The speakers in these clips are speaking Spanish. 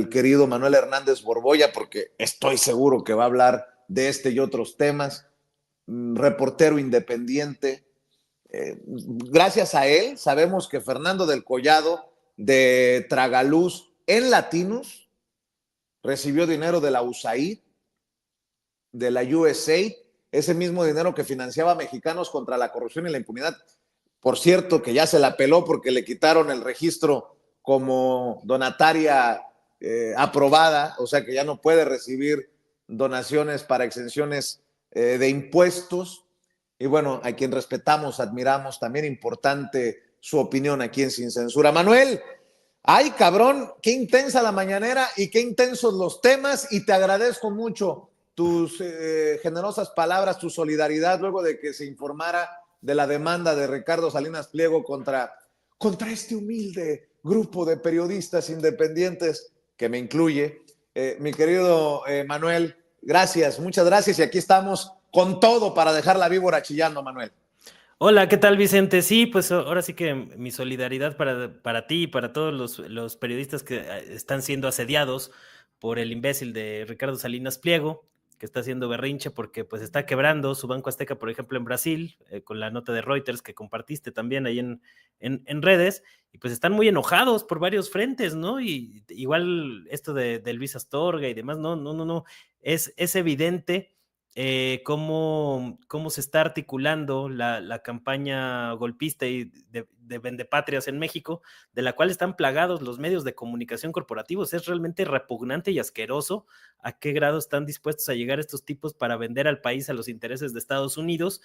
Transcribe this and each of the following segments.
el querido Manuel Hernández Borboya, porque estoy seguro que va a hablar de este y otros temas, reportero independiente. Gracias a él sabemos que Fernando del Collado de Tragaluz en Latinos recibió dinero de la USAID, de la USAID, ese mismo dinero que financiaba a mexicanos contra la corrupción y la impunidad. Por cierto, que ya se la peló porque le quitaron el registro como donataria aprobada, o sea que ya no puede recibir donaciones para exenciones de impuestos. Y bueno, a quien respetamos, admiramos, también importante su opinión aquí en Sin Censura. Manuel, ay cabrón, qué intensa la mañanera y qué intensos los temas, y te agradezco mucho tus generosas palabras, tu solidaridad luego de que se informara de la demanda de Ricardo Salinas Pliego contra este humilde grupo de periodistas independientes que me incluye. Mi querido Manuel, gracias, muchas gracias, y aquí estamos con todo para dejar la víbora chillando, Manuel. Hola, ¿qué tal, Vicente? Sí, pues ahora sí que mi solidaridad para ti y para todos los periodistas que están siendo asediados por el imbécil de Ricardo Salinas Pliego, que está haciendo berrinche porque pues está quebrando su Banco Azteca, por ejemplo, en Brasil, con la nota de Reuters que compartiste también ahí en redes, y pues están muy enojados por varios frentes, ¿no? Y igual esto de Luis Astorga y demás, no, es evidente cómo se está articulando la campaña golpista y de vendepatrias en México, de la cual están plagados los medios de comunicación corporativos. Es realmente repugnante y asqueroso a qué grado están dispuestos a llegar estos tipos para vender al país a los intereses de Estados Unidos,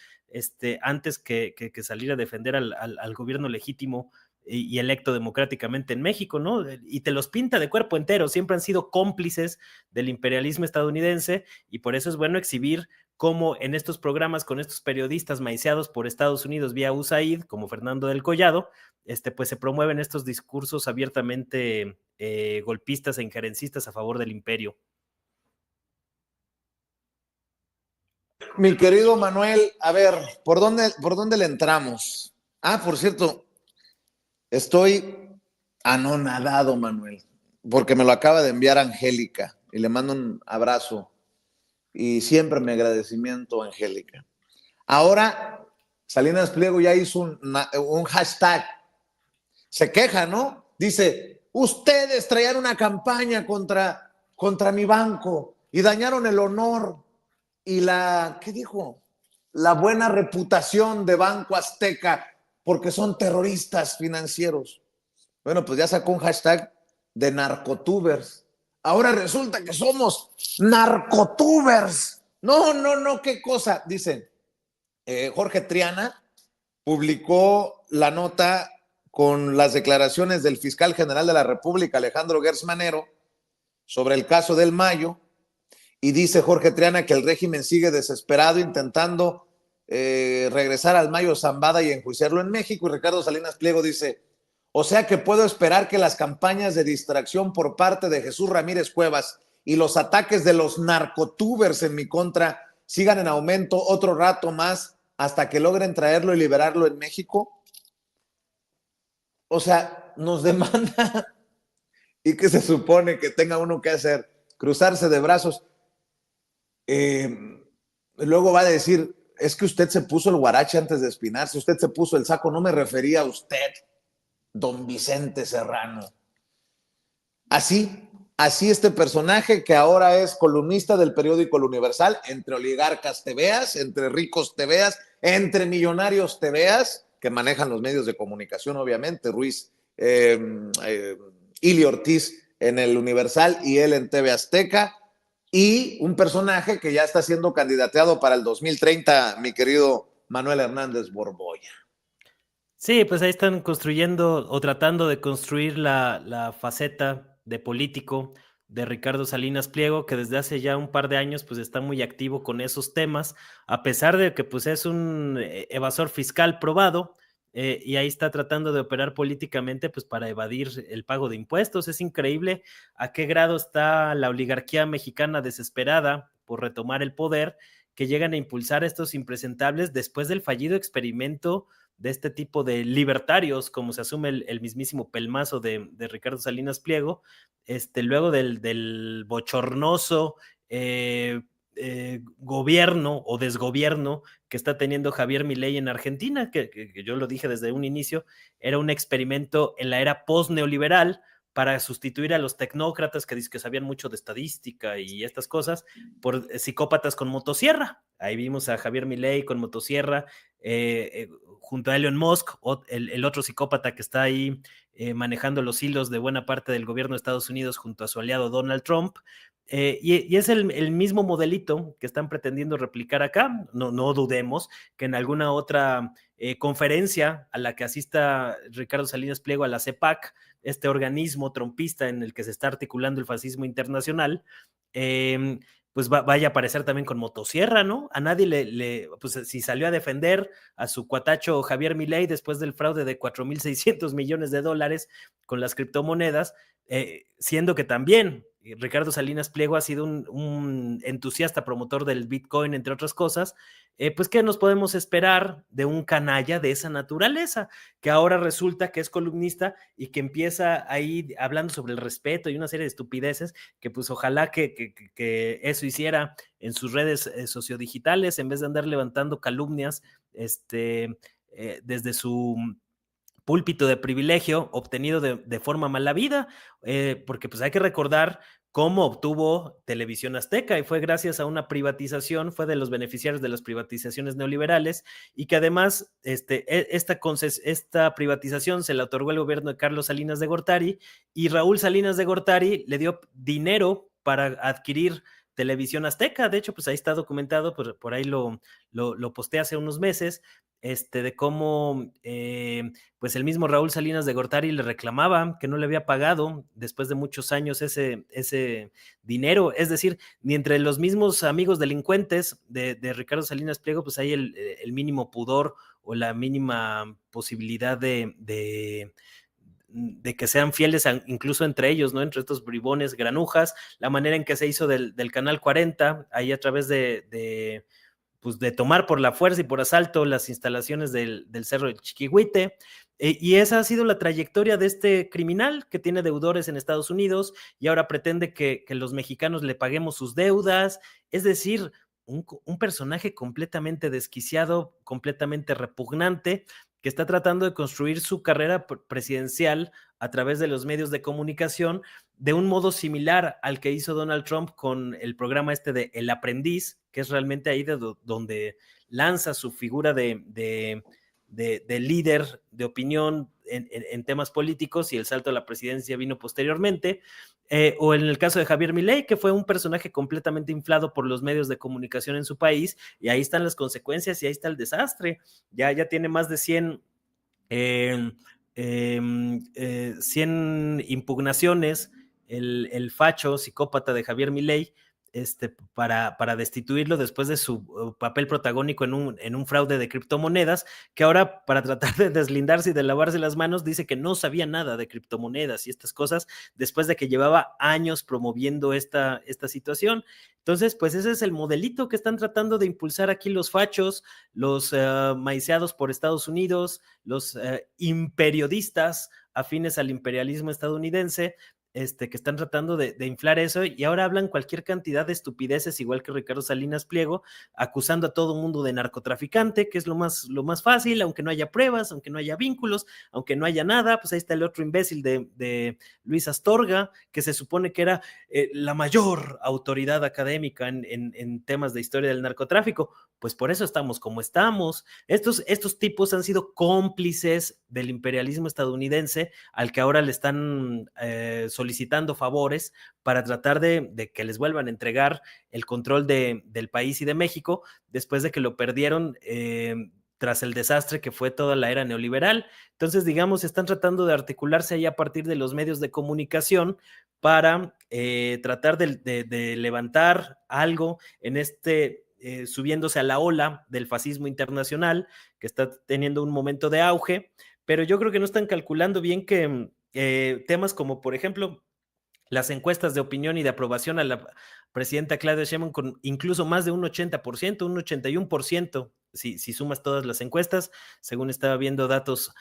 antes que salir a defender al gobierno legítimo y electo democráticamente en México, ¿no? Y te los pinta de cuerpo entero, siempre han sido cómplices del imperialismo estadounidense, y por eso es bueno exhibir cómo en estos programas con estos periodistas maiceados por Estados Unidos vía USAID, como Fernando del Collado, pues se promueven estos discursos abiertamente golpistas e injerencistas a favor del imperio. Mi querido Manuel, a ver, ¿por dónde le entramos? Ah, por cierto, estoy anonadado, Manuel, porque me lo acaba de enviar Angélica y le mando un abrazo y siempre mi agradecimiento, Angélica. Ahora, Salinas Pliego ya hizo un hashtag, se queja, ¿no? Dice, ustedes traían una campaña contra mi banco y dañaron el honor y ¿qué dijo? La buena reputación de Banco Azteca porque son terroristas financieros. Bueno, pues ya sacó un hashtag de narcotubers. Ahora resulta que somos narcotubers. No, qué cosa. Dicen, Jorge Triana publicó la nota con las declaraciones del fiscal general de la República, Alejandro Gertz Manero, sobre el caso del Mayo, y dice Jorge Triana que el régimen sigue desesperado intentando regresar al Mayo Zambada y enjuiciarlo en México, y Ricardo Salinas Pliego dice, o sea que puedo esperar que las campañas de distracción por parte de Jesús Ramírez Cuevas y los ataques de los narcotubers en mi contra sigan en aumento otro rato más hasta que logren traerlo y liberarlo en México. O sea, nos demanda. ¿Y qué se supone que tenga uno que hacer? Cruzarse de brazos. Luego va a decir, es que usted se puso el guarache antes de espinarse, usted se puso el saco, no me refería a usted, don Vicente Serrano. Así este personaje que ahora es columnista del periódico El Universal, entre oligarcas te veas, entre ricos te veas, entre millonarios te veas, que manejan los medios de comunicación, obviamente, Ruiz, Ili Ortiz en El Universal y él en TV Azteca, y un personaje que ya está siendo candidateado para el 2030, mi querido Manuel Hernández Borboya. Sí, pues ahí están construyendo o tratando de construir la faceta de político de Ricardo Salinas Pliego, que desde hace ya un par de años pues está muy activo con esos temas, a pesar de que pues es un evasor fiscal probado, y ahí está tratando de operar políticamente pues para evadir el pago de impuestos. Es increíble a qué grado está la oligarquía mexicana desesperada por retomar el poder, que llegan a impulsar estos impresentables después del fallido experimento de este tipo de libertarios, como se asume el mismísimo pelmazo de Ricardo Salinas Pliego, luego del bochornoso gobierno o desgobierno que está teniendo Javier Milei en Argentina, que yo lo dije desde un inicio, era un experimento en la era post-neoliberal para sustituir a los tecnócratas que sabían mucho de estadística y estas cosas por psicópatas con motosierra. Ahí vimos a Javier Milei con motosierra, junto a Elon Musk, el otro psicópata que está ahí manejando los hilos de buena parte del gobierno de Estados Unidos junto a su aliado Donald Trump. Y es el mismo modelito que están pretendiendo replicar acá. No dudemos que en alguna otra conferencia a la que asista Ricardo Salinas Pliego, a la CEPAC, este organismo trompista en el que se está articulando el fascismo internacional, pues vaya a aparecer también con motosierra, ¿no? A nadie pues si salió a defender a su cuatacho Javier Milei después del fraude de 4.600 millones de dólares con las criptomonedas, siendo que también Ricardo Salinas Pliego ha sido un entusiasta promotor del Bitcoin, entre otras cosas, pues ¿qué nos podemos esperar de un canalla de esa naturaleza? Que ahora resulta que es columnista y que empieza ahí hablando sobre el respeto y una serie de estupideces que pues ojalá que eso hiciera en sus redes sociodigitales en vez de andar levantando calumnias desde su púlpito de privilegio obtenido de forma mala vida, porque pues hay que recordar cómo obtuvo Televisión Azteca y fue gracias a una privatización, fue de los beneficiarios de las privatizaciones neoliberales y que además esta privatización se la otorgó el gobierno de Carlos Salinas de Gortari y Raúl Salinas de Gortari le dio dinero para adquirir Televisión Azteca. De hecho, pues ahí está documentado, por ahí lo posté hace unos meses, de cómo pues el mismo Raúl Salinas de Gortari le reclamaba que no le había pagado después de muchos años ese dinero. Es decir, ni entre los mismos amigos delincuentes de Ricardo Salinas Pliego, pues hay el mínimo pudor o la mínima posibilidad de que sean fieles incluso entre ellos, ¿no? Entre estos bribones granujas, la manera en que se hizo del Canal 40, ahí a través pues de tomar por la fuerza y por asalto las instalaciones del Cerro del Chiquihuite. Y esa ha sido la trayectoria de este criminal que tiene deudores en Estados Unidos y ahora pretende que los mexicanos le paguemos sus deudas. Es decir, un personaje completamente desquiciado, completamente repugnante, que está tratando de construir su carrera presidencial a través de los medios de comunicación de un modo similar al que hizo Donald Trump con el programa de El Aprendiz, que es realmente ahí donde lanza su figura de líder de opinión en temas políticos y el salto a la presidencia vino posteriormente. O en el caso de Javier Milei, que fue un personaje completamente inflado por los medios de comunicación en su país, y ahí están las consecuencias y ahí está el desastre. Ya tiene más de 100 impugnaciones el facho psicópata de Javier Milei para destituirlo después de su papel protagónico en un fraude de criptomonedas, que ahora para tratar de deslindarse y de lavarse las manos dice que no sabía nada de criptomonedas y estas cosas después de que llevaba años promoviendo esta situación. Entonces, pues ese es el modelito que están tratando de impulsar aquí los fachos, los maiceados por Estados Unidos, los imperiodistas afines al imperialismo estadounidense, que están tratando de inflar eso y ahora hablan cualquier cantidad de estupideces, igual que Ricardo Salinas Pliego, acusando a todo mundo de narcotraficante, que es lo más fácil, aunque no haya pruebas, aunque no haya vínculos, aunque no haya nada. Pues ahí está el otro imbécil de Luis Astorga, que se supone que era la mayor autoridad académica en temas de historia del narcotráfico. Pues por eso estamos como estamos. Estos tipos han sido cómplices del imperialismo estadounidense, al que ahora le están solicitando favores para tratar de que les vuelvan a entregar el control del país y de México después de que lo perdieron tras el desastre que fue toda la era neoliberal. Entonces, digamos, están tratando de articularse ahí a partir de los medios de comunicación para tratar de levantar algo en subiéndose a la ola del fascismo internacional que está teniendo un momento de auge, pero yo creo que no están calculando bien que temas como, por ejemplo, las encuestas de opinión y de aprobación a la presidenta Claudia Sheinbaum con incluso más de un 80%, un 81% si sumas todas las encuestas, según estaba viendo datos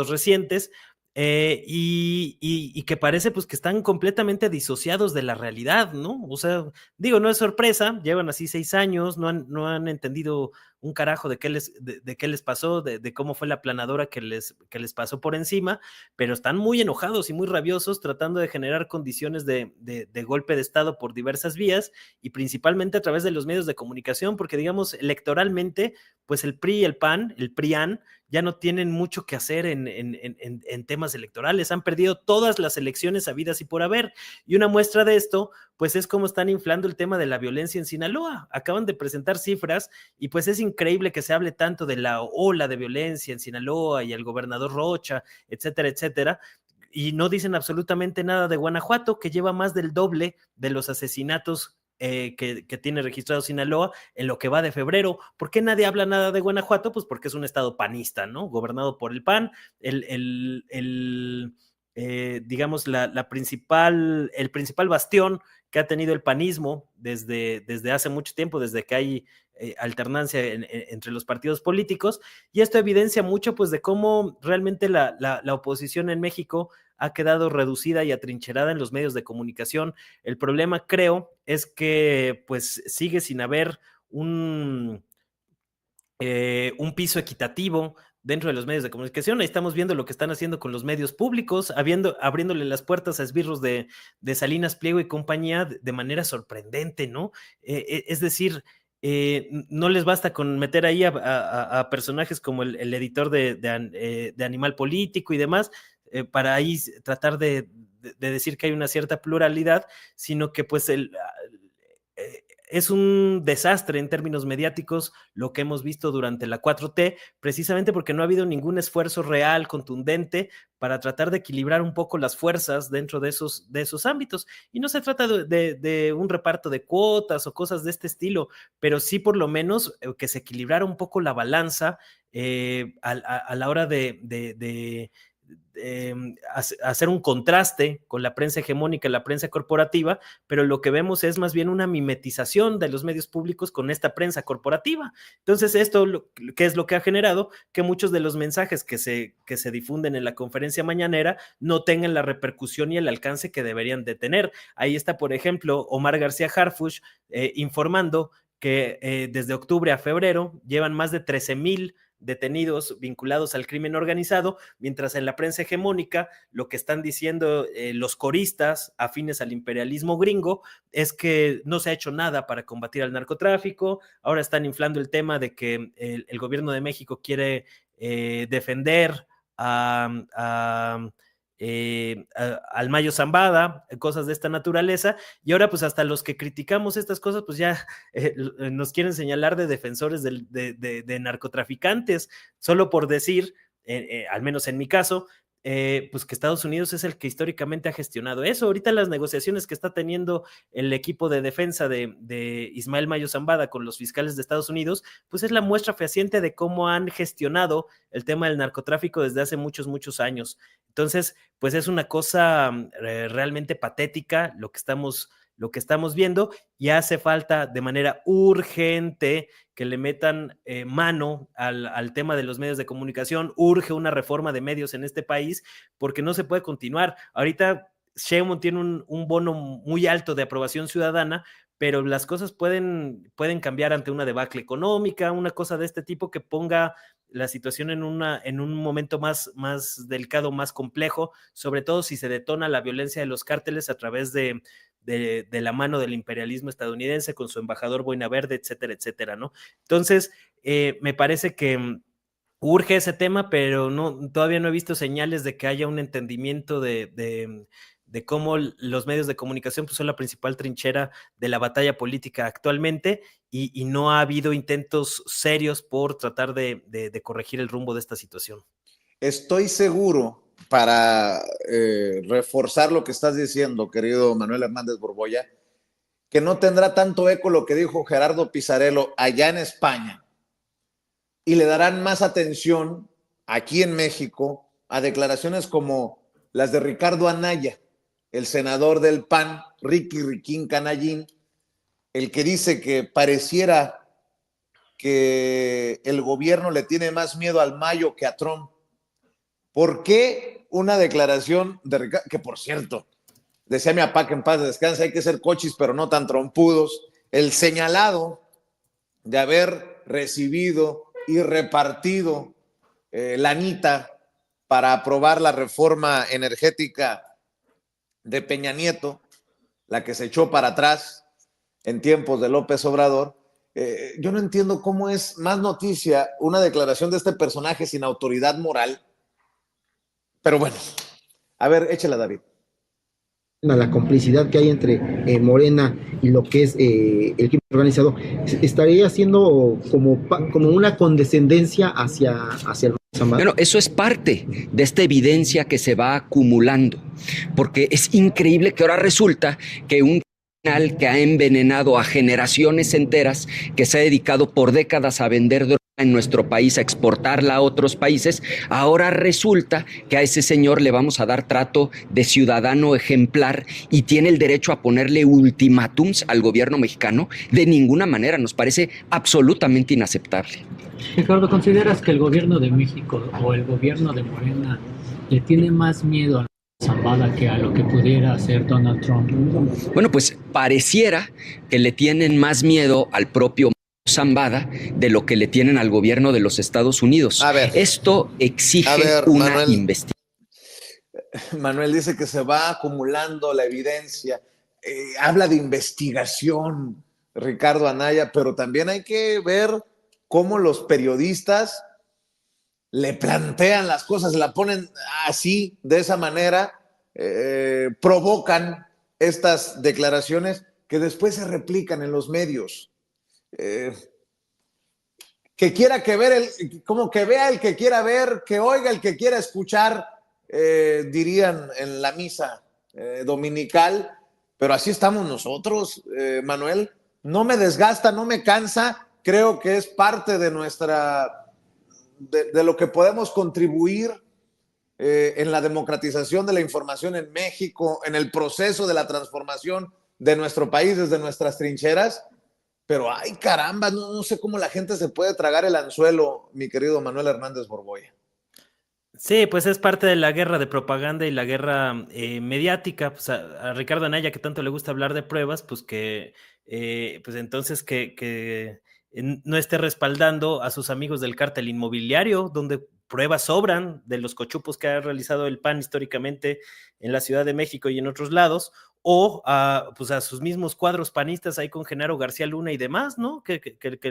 recientes, y que parece pues que están completamente disociados de la realidad, ¿no? O sea, digo, no es sorpresa, llevan así 6 años, no han entendido un carajo de qué les pasó, de cómo fue la planadora que les pasó por encima, pero están muy enojados y muy rabiosos tratando de generar condiciones de golpe de Estado por diversas vías y principalmente a través de los medios de comunicación, porque digamos, electoralmente, pues el PRI y el PAN, el PRIAN, ya no tienen mucho que hacer en temas electorales, han perdido todas las elecciones habidas y por haber, y una muestra de esto, pues es cómo están inflando el tema de la violencia en Sinaloa, acaban de presentar cifras, y pues es increíble que se hable tanto de la ola de violencia en Sinaloa, y el gobernador Rocha, etcétera, etcétera, y no dicen absolutamente nada de Guanajuato, que lleva más del doble de los asesinatos que tiene registrado Sinaloa en lo que va de febrero. ¿Por qué nadie habla nada de Guanajuato? Pues porque es un estado panista, ¿no? Gobernado por el PAN, digamos, el principal bastión que ha tenido el panismo desde hace mucho tiempo, desde que hay alternancia entre los partidos políticos, y esto evidencia mucho pues de cómo realmente la oposición en México ha quedado reducida y atrincherada en los medios de comunicación. El problema, creo, es que pues sigue sin haber un piso equitativo dentro de los medios de comunicación. Ahí estamos viendo lo que están haciendo con los medios públicos, abriéndole las puertas a esbirros de Salinas Pliego y compañía de manera sorprendente, ¿no? Es decir, no les basta con meter ahí a personajes como el editor de Animal Político y demás, para ahí tratar de decir que hay una cierta pluralidad, sino que pues es un desastre en términos mediáticos lo que hemos visto durante la 4T, precisamente porque no ha habido ningún esfuerzo real, contundente, para tratar de equilibrar un poco las fuerzas dentro de esos ámbitos. Y no se trata de un reparto de cuotas o cosas de este estilo, pero sí por lo menos que se equilibrara un poco la balanza a la hora de hacer un contraste con la prensa hegemónica, la prensa corporativa, pero lo que vemos es más bien una mimetización de los medios públicos con esta prensa corporativa. Entonces, esto, ¿qué es lo que ha generado? Que muchos de los mensajes que se difunden en la conferencia mañanera no tengan la repercusión y el alcance que deberían de tener. Ahí está, por ejemplo, Omar García Harfuch informando que desde octubre a febrero llevan más de 13,000 detenidos vinculados al crimen organizado, mientras en la prensa hegemónica lo que están diciendo los coristas afines al imperialismo gringo es que no se ha hecho nada para combatir al narcotráfico. Ahora están inflando el tema de que el gobierno de México quiere defender al Mayo Zambada, cosas de esta naturaleza, y ahora pues hasta los que criticamos estas cosas pues ya nos quieren señalar de defensores de narcotraficantes, solo por decir, al menos en mi caso, pues que Estados Unidos es el que históricamente ha gestionado eso. Ahorita las negociaciones que está teniendo el equipo de defensa de Ismael Mayo Zambada con los fiscales de Estados Unidos, pues es la muestra fehaciente de cómo han gestionado el tema del narcotráfico desde hace muchos, muchos años. Entonces, pues es una cosa realmente patética lo que estamos viendo, y hace falta de manera urgente que le metan mano al tema de los medios de comunicación. Urge una reforma de medios en este país porque no se puede continuar. Ahorita Sheinbaum tiene un bono muy alto de aprobación ciudadana, pero las cosas pueden cambiar ante una debacle económica, una cosa de este tipo que ponga la situación en un momento más delicado, más complejo, sobre todo si se detona la violencia de los cárteles a través de la mano del imperialismo estadounidense con su embajador Boina Verde, etcétera, etcétera, ¿no? Entonces, me parece que urge ese tema, pero todavía no he visto señales de que haya un entendimiento de cómo los medios de comunicación pues, son la principal trinchera de la batalla política actualmente, y no ha habido intentos serios por tratar de corregir el rumbo de esta situación. Estoy seguro, para reforzar lo que estás diciendo, querido Manuel Hernández Borbolla, que no tendrá tanto eco lo que dijo Gerardo Pisarello allá en España, y le darán más atención aquí en México a declaraciones como las de Ricardo Anaya, el senador del PAN, Riquín Canallín, el que dice que pareciera que el gobierno le tiene más miedo al Mayo que a Trump. ¿Por qué una declaración de Ricardo, que por cierto, decía mi papá que en paz descanse, hay que ser cochis pero no tan trompudos, el señalado de haber recibido y repartido lanita para aprobar la reforma energética de Peña Nieto, la que se echó para atrás en tiempos de López Obrador? Yo no entiendo cómo es más noticia una declaración de este personaje sin autoridad moral, pero bueno, a ver, échela, David. La complicidad que hay entre Morena y lo que es el crimen organizado, estaría siendo como una condescendencia hacia el Zambada. Bueno, eso es parte de esta evidencia que se va acumulando, porque es increíble que ahora resulta que un criminal que ha envenenado a generaciones enteras, que se ha dedicado por décadas a vender droga en nuestro país, a exportarla a otros países, ahora resulta que a ese señor le vamos a dar trato de ciudadano ejemplar y tiene el derecho a ponerle ultimátums al gobierno mexicano. De ninguna manera, nos parece absolutamente inaceptable. Ricardo, ¿consideras que el gobierno de México o el gobierno de Morena le tiene más miedo a la Zambada que a lo que pudiera hacer Donald Trump? Bueno, pues pareciera que le tienen más miedo al propio Zambada de lo que le tienen al gobierno de los Estados Unidos. A ver, esto exige una investigación. Manuel dice que se va acumulando la evidencia, habla de investigación, Ricardo Anaya, pero también hay que ver cómo los periodistas le plantean las cosas, la ponen así, de esa manera, provocan estas declaraciones que después se replican en los medios. Que quiera que ver, como que vea el que quiera ver, que oiga el que quiera escuchar, dirían en la misa dominical, pero así estamos nosotros, Manuel. No me desgasta, no me cansa, creo que es parte de de lo que podemos contribuir en la democratización de la información en México, en el proceso de la transformación de nuestro país desde nuestras trincheras. Pero, ay, caramba, no sé cómo la gente se puede tragar el anzuelo, mi querido Manuel Hernández Borboya. Sí, pues es parte de la guerra de propaganda y la guerra mediática. Pues a Ricardo Anaya, que tanto le gusta hablar de pruebas, pues pues entonces que no esté respaldando a sus amigos del cártel inmobiliario, donde pruebas sobran de los cochupos que ha realizado el PAN históricamente en la Ciudad de México y en otros lados, o pues a sus mismos cuadros panistas ahí con Genaro García Luna y demás, ¿no? Que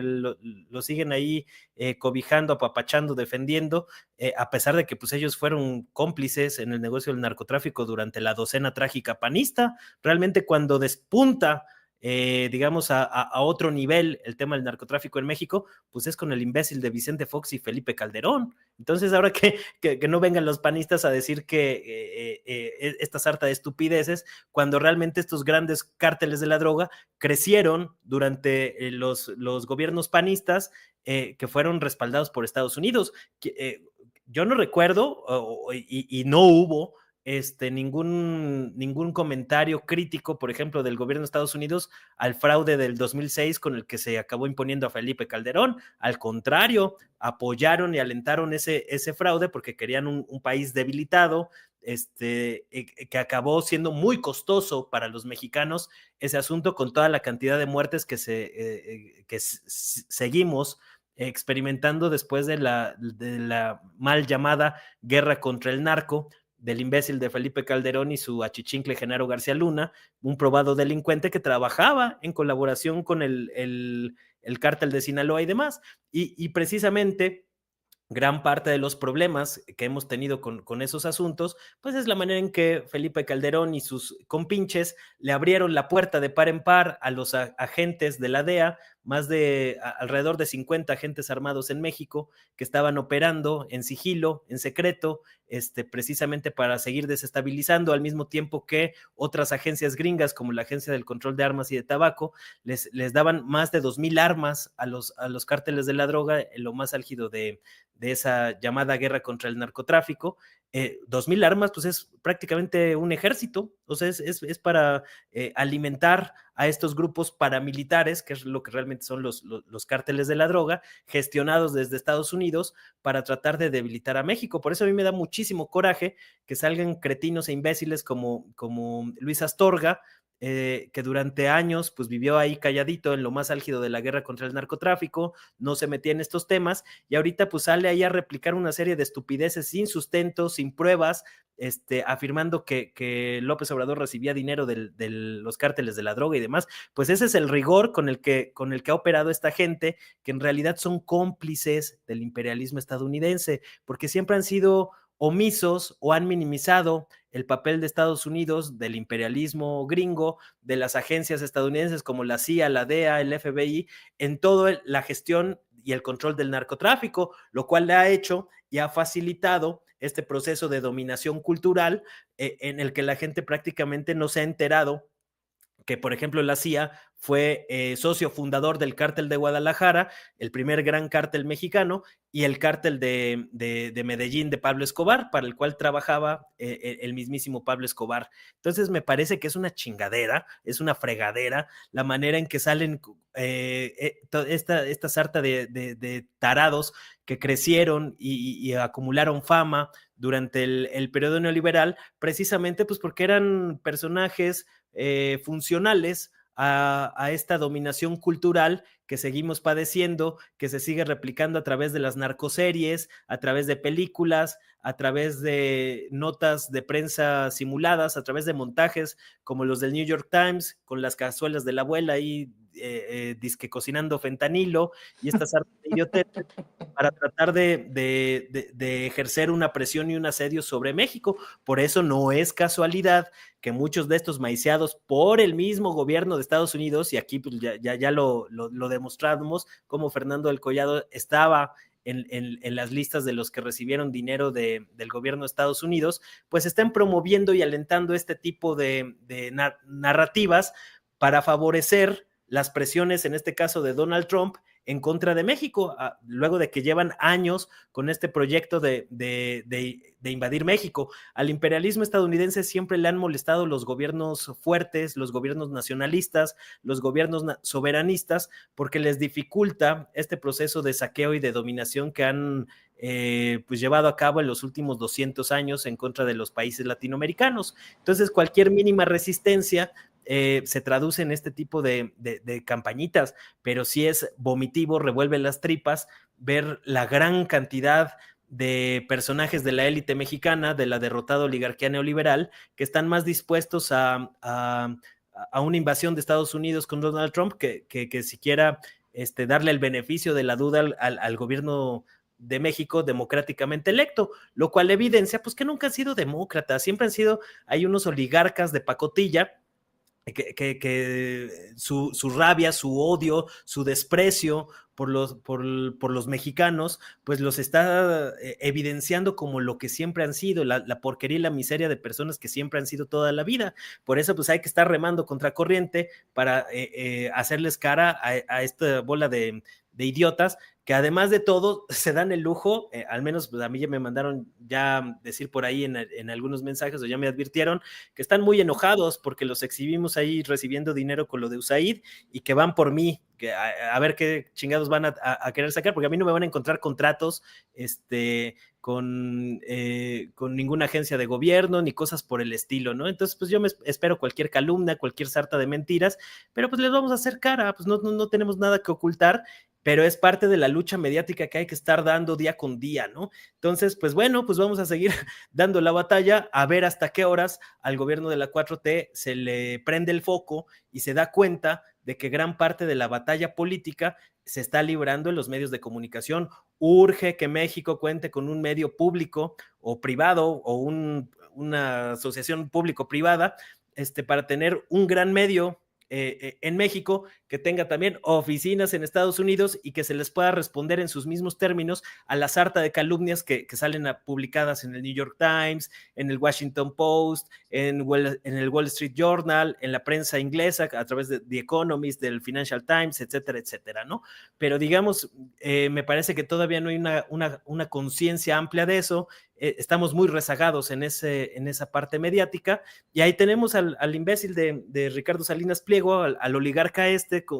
lo siguen ahí cobijando, apapachando, defendiendo, a pesar de que pues ellos fueron cómplices en el negocio del narcotráfico durante la docena trágica panista. Realmente cuando despunta digamos, a otro nivel el tema del narcotráfico en México, pues es con el imbécil de Vicente Fox y Felipe Calderón. Entonces, ahora que no vengan los panistas a decir que esta sarta de estupideces, cuando realmente estos grandes cárteles de la droga crecieron durante los gobiernos panistas que fueron respaldados por Estados Unidos. Yo no recuerdo, y no hubo ningún comentario crítico, por ejemplo, del gobierno de Estados Unidos al fraude del 2006 con el que se acabó imponiendo a Felipe Calderón. Al contrario, apoyaron y alentaron ese fraude porque querían un país debilitado, que acabó siendo muy costoso para los mexicanos ese asunto, con toda la cantidad de muertes que seguimos experimentando después de la mal llamada guerra contra el narco, del imbécil de Felipe Calderón y su achichincle Genaro García Luna, un probado delincuente que trabajaba en colaboración con el cártel de Sinaloa y demás. Y precisamente gran parte de los problemas que hemos tenido con esos asuntos, pues es la manera en que Felipe Calderón y sus compinches le abrieron la puerta de par en par a los agentes de la DEA, alrededor de 50 agentes armados en México que estaban operando en sigilo, en secreto, precisamente para seguir desestabilizando, al mismo tiempo que otras agencias gringas como la Agencia del Control de Armas y de Tabaco les daban más de 2,000 armas a los cárteles de la droga en lo más álgido de esa llamada guerra contra el narcotráfico. 2,000 armas, pues es prácticamente un ejército, o sea, es para alimentar a estos grupos paramilitares, que es lo que realmente son los cárteles de la droga, gestionados desde Estados Unidos para tratar de debilitar a México. Por eso a mí me da muchísimo coraje que salgan cretinos e imbéciles como Luis Astorga, que durante años pues vivió ahí calladito en lo más álgido de la guerra contra el narcotráfico, no se metía en estos temas y ahorita pues sale ahí a replicar una serie de estupideces sin sustento, sin pruebas, afirmando que López Obrador recibía dinero de los cárteles de la droga y demás. Pues ese es el rigor con el que ha operado esta gente, que en realidad son cómplices del imperialismo estadounidense, porque siempre han sido omisos o han minimizado el papel de Estados Unidos, del imperialismo gringo, de las agencias estadounidenses como la CIA, la DEA, el FBI, en toda la gestión y el control del narcotráfico, lo cual le ha hecho y ha facilitado este proceso de dominación cultural en el que la gente prácticamente no se ha enterado que, por ejemplo, la CIA fue socio fundador del cártel de Guadalajara, el primer gran cártel mexicano, y el cártel de Medellín de Pablo Escobar, para el cual trabajaba el mismísimo Pablo Escobar. Entonces me parece que es una chingadera, es una fregadera, la manera en que salen esta sarta de tarados que crecieron y acumularon fama durante el periodo neoliberal, precisamente pues porque eran personajes funcionales a esta dominación cultural que seguimos padeciendo, que se sigue replicando a través de las narcoseries, a través de películas, a través de notas de prensa simuladas, a través de montajes como los del New York Times, con las cazuelas de la abuela ahí disque cocinando fentanilo y estas artes de idiotez para tratar de ejercer una presión y un asedio sobre México. Por eso no es casualidad que muchos de estos maiciados por el mismo gobierno de Estados Unidos, y aquí pues ya lo demostramos, como Fernando del Collado estaba en las listas de los que recibieron dinero del gobierno de Estados Unidos, pues están promoviendo y alentando este tipo de narrativas para favorecer las presiones, en este caso de Donald Trump, en contra de México, luego de que llevan años con este proyecto de invadir México. Al imperialismo estadounidense siempre le han molestado los gobiernos fuertes, los gobiernos nacionalistas, los gobiernos soberanistas, porque les dificulta este proceso de saqueo y de dominación que han pues llevado a cabo en los últimos 200 años en contra de los países latinoamericanos. Entonces, cualquier mínima resistencia se traduce en este tipo de campañitas, pero sí es vomitivo, revuelve las tripas ver la gran cantidad de personajes de la élite mexicana, de la derrotada oligarquía neoliberal, que están más dispuestos a una invasión de Estados Unidos con Donald Trump que siquiera darle el beneficio de la duda al gobierno de México democráticamente electo, lo cual evidencia pues que nunca han sido demócratas, siempre han sido, hay unos oligarcas de pacotilla que su rabia, su odio, su desprecio por los mexicanos, pues los está evidenciando como lo que siempre han sido, la porquería y la miseria de personas que siempre han sido toda la vida. Por eso pues hay que estar remando contra corriente para hacerles cara a esta bola de idiotas que además de todo se dan el lujo, al menos pues, a mí ya me mandaron ya decir por ahí en algunos mensajes o ya me advirtieron que están muy enojados porque los exhibimos ahí recibiendo dinero con lo de USAID y que van por mí, que a ver qué chingados van a querer sacar, porque a mí no me van a encontrar contratos con ninguna agencia de gobierno ni cosas por el estilo, ¿no? Entonces pues yo me espero cualquier calumnia, cualquier sarta de mentiras, pero pues les vamos a hacer cara, pues no tenemos nada que ocultar, pero es parte de la lucha mediática que hay que estar dando día con día, ¿no? Entonces, pues bueno, pues vamos a seguir dando la batalla, a ver hasta qué horas al gobierno de la 4T se le prende el foco y se da cuenta de que gran parte de la batalla política se está librando en los medios de comunicación. Urge que México cuente con un medio público o privado o una asociación público-privada para tener un gran medio en México que que tenga también oficinas en Estados Unidos y que se les pueda responder en sus mismos términos a la sarta de calumnias que salen publicadas en el New York Times, en el Washington Post, en el Wall Street Journal, en la prensa inglesa, a través de The Economist, del Financial Times, etcétera, etcétera, ¿no? Pero digamos, me parece que todavía no hay una conciencia amplia de eso. Estamos muy rezagados en esa parte mediática, y ahí tenemos al imbécil de Ricardo Salinas Pliego, al oligarca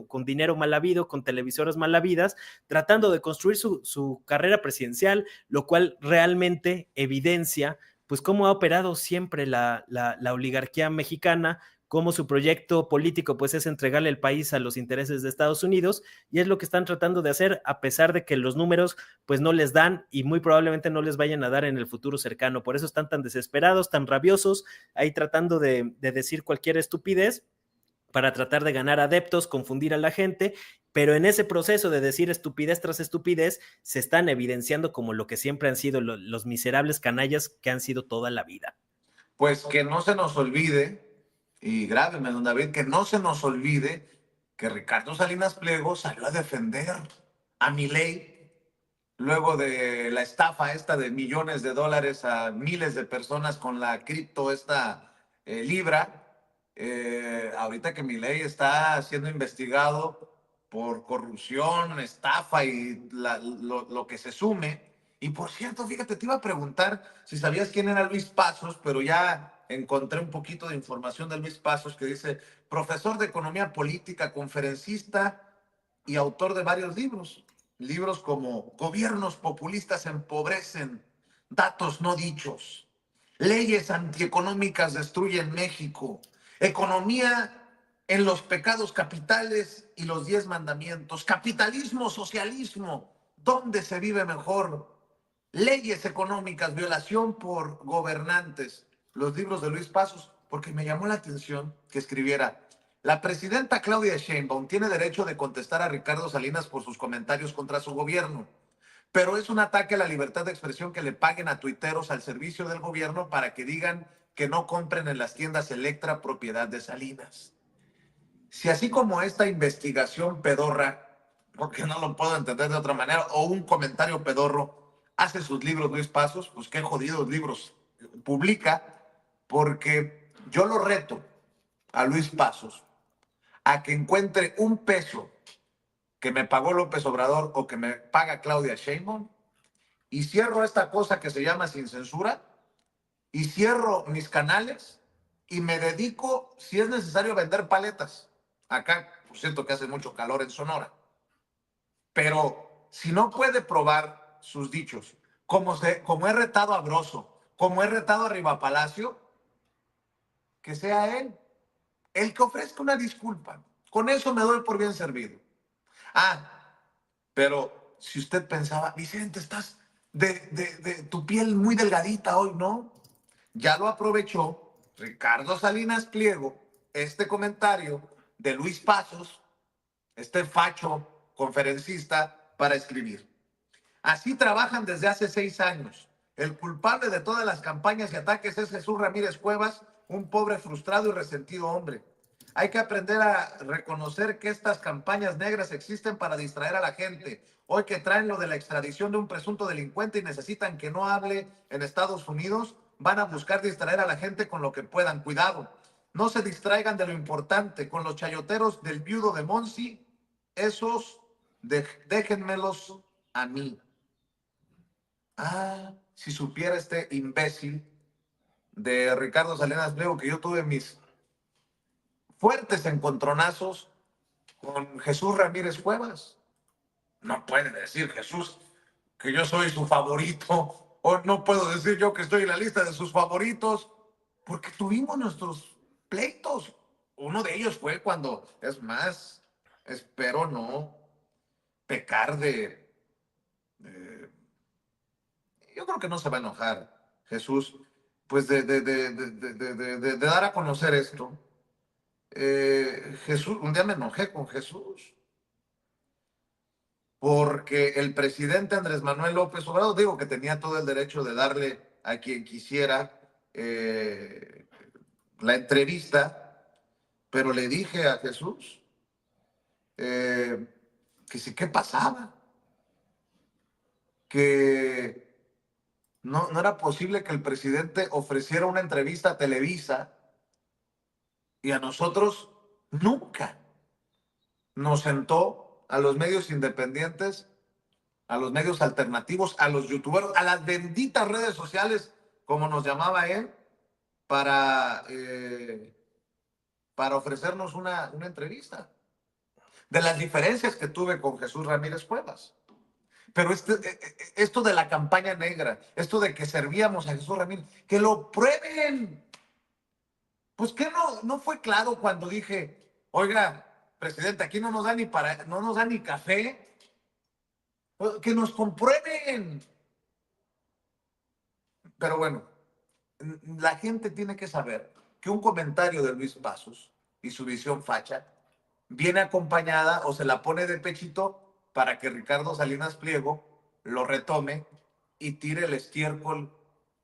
con dinero mal habido, con televisoras mal habidas, tratando de construir su carrera presidencial, lo cual realmente evidencia pues cómo ha operado siempre la oligarquía mexicana, cómo su proyecto político pues es entregarle el país a los intereses de Estados Unidos, y es lo que están tratando de hacer, a pesar de que los números pues no les dan y muy probablemente no les vayan a dar en el futuro cercano. Por eso están tan desesperados, tan rabiosos, ahí tratando de decir cualquier estupidez para tratar de ganar adeptos, confundir a la gente, pero en ese proceso de decir estupidez tras estupidez, se están evidenciando como lo que siempre han sido los miserables canallas que han sido toda la vida. Pues que no se nos olvide, y grábeme, don David, que no se nos olvide que Ricardo Salinas Pliego salió a defender a Milei luego de la estafa esta de millones de dólares a miles de personas con la cripto Libra. Ahorita que Milei está siendo investigado por corrupción, estafa y lo que se sume. Y por cierto, fíjate, te iba a preguntar si sabías quién era Luis Pasos, pero ya encontré un poquito de información de Luis Pasos, que dice profesor de economía política, conferencista y autor de varios libros. Libros como Gobiernos populistas empobrecen, Datos no dichos, Leyes antieconómicas destruyen México, Economía en los pecados capitales y los 10 mandamientos, Capitalismo, socialismo, ¿dónde se vive mejor? Leyes económicas, violación por gobernantes. Los libros de Luis Pasos, porque me llamó la atención que escribiera: la presidenta Claudia Sheinbaum tiene derecho de contestar a Ricardo Salinas por sus comentarios contra su gobierno, pero es un ataque a la libertad de expresión que le paguen a tuiteros al servicio del gobierno para que digan que no compren en las tiendas Electra propiedad de Salinas. Si así como esta investigación pedorra, porque no lo puedo entender de otra manera, o un comentario pedorro, hace sus libros Luis Pasos, pues qué jodidos libros publica, porque yo lo reto a Luis Pasos a que encuentre un peso que me pagó López Obrador o que me paga Claudia Sheinbaum, y cierro esta cosa que se llama Sin Censura, y cierro mis canales y me dedico, si es necesario, a vender paletas. Acá, por cierto, que hace mucho calor en Sonora. Pero si no puede probar sus dichos, como he retado a Broso, como he retado a Riva Palacio, que sea él el que ofrezca una disculpa. Con eso me doy por bien servido. Ah, pero si usted pensaba, Vicente, estás de tu piel muy delgadita hoy, ¿no? Ya lo aprovechó Ricardo Salinas Pliego, este comentario de Luis Pasos, este facho conferencista, para escribir: así trabajan desde hace 6 años. El culpable de todas las campañas y ataques es Jesús Ramírez Cuevas, un pobre, frustrado y resentido hombre. Hay que aprender a reconocer que estas campañas negras existen para distraer a la gente. Hoy que traen lo de la extradición de un presunto delincuente y necesitan que no hable en Estados Unidos, van a buscar distraer a la gente con lo que puedan. Cuidado, no se distraigan de lo importante. Con los chayoteros del viudo de Monsi, esos déjenmelos a mí. Ah, si supiera este imbécil de Ricardo Salinas Pliego que yo tuve mis fuertes encontronazos con Jesús Ramírez Cuevas. No puede decir Jesús que yo soy su favorito, o no puedo decir yo que estoy en la lista de sus favoritos, porque tuvimos nuestros pleitos. Uno de ellos fue cuando, es más, espero no pecar yo creo que no se va a enojar Jesús, pues de dar a conocer esto. Jesús, un día me enojé con Jesús porque el presidente Andrés Manuel López Obrador, digo que tenía todo el derecho de darle a quien quisiera la entrevista, pero le dije a Jesús que sí, ¿qué pasaba? Que no era posible que el presidente ofreciera una entrevista a Televisa y a nosotros nunca nos sentó, a los medios independientes, a los medios alternativos, a los youtuberos, a las benditas redes sociales, como nos llamaba él, para, para ofrecernos una entrevista. De las diferencias que tuve con Jesús Ramírez Cuevas. Pero esto de la campaña negra, esto de que servíamos a Jesús Ramírez, que lo prueben. Pues que no fue claro cuando dije, oiga, presidente, aquí no nos da no nos da ni café. Que nos comprueben. Pero bueno, la gente tiene que saber que un comentario de Luis Pasos y su visión facha viene acompañada o se la pone de pechito para que Ricardo Salinas Pliego lo retome y tire el estiércol